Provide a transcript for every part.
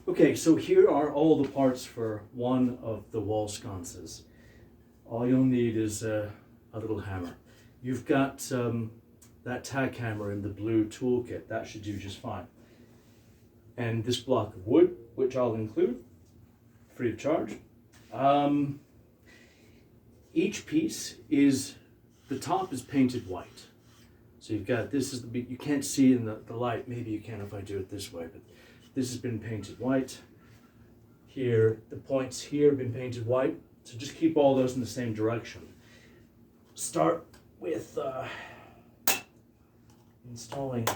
Okay, so here are all the parts for one of the wall sconces. All you'll need is a little hammer. You've got that tack hammer in the blue toolkit. That should do just fine. And this block of wood, which I'll include, free of charge. Each piece is, the top is painted white. So you've got, this is the bit, you can't see in the light, maybe you can if I do it this way, but this has been painted white. Here, the points here have been painted white. So just keep all those in the same direction. Start with installing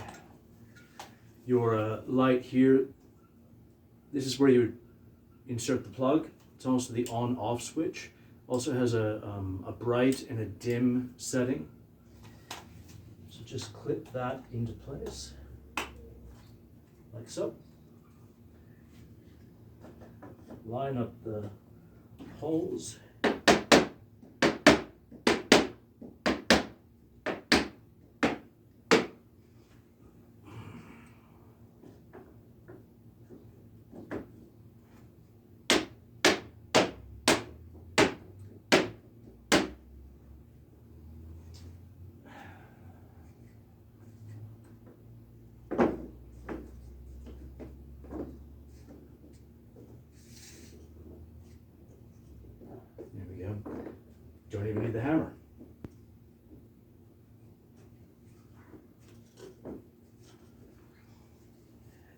your light here. This is where you insert the plug. It's also the on-off switch. Also has a bright and a dim setting. So just clip that into place, like so. Line up the holes. There we go. Don't even need the hammer.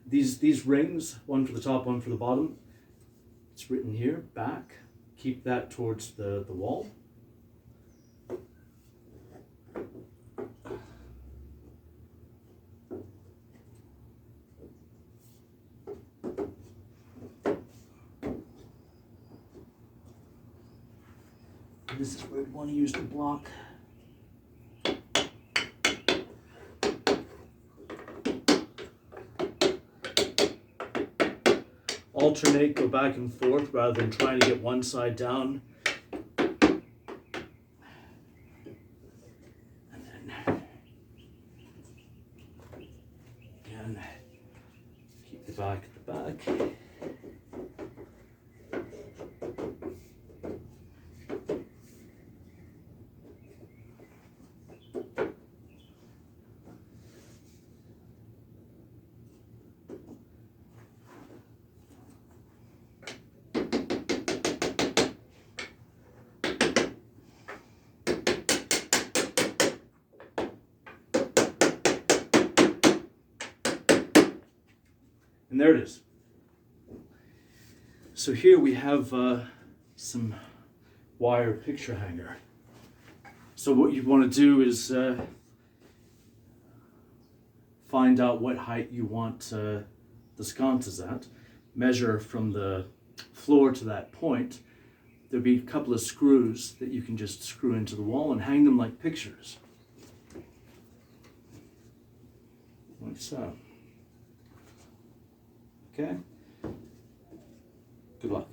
These rings, one for the top, one for the bottom, it's written here, back. Keep that towards the wall. This is where we want to use the block. Alternate, go back and forth rather than trying to get one side down. And then, again, keep the back at the back. And there it is. So here we have some wire picture hanger. So what you want to do is find out what height you want the sconces at. Measure from the floor to that point. There'll be a couple of screws that you can just screw into the wall and hang them like pictures. Like so. Okay? Good luck.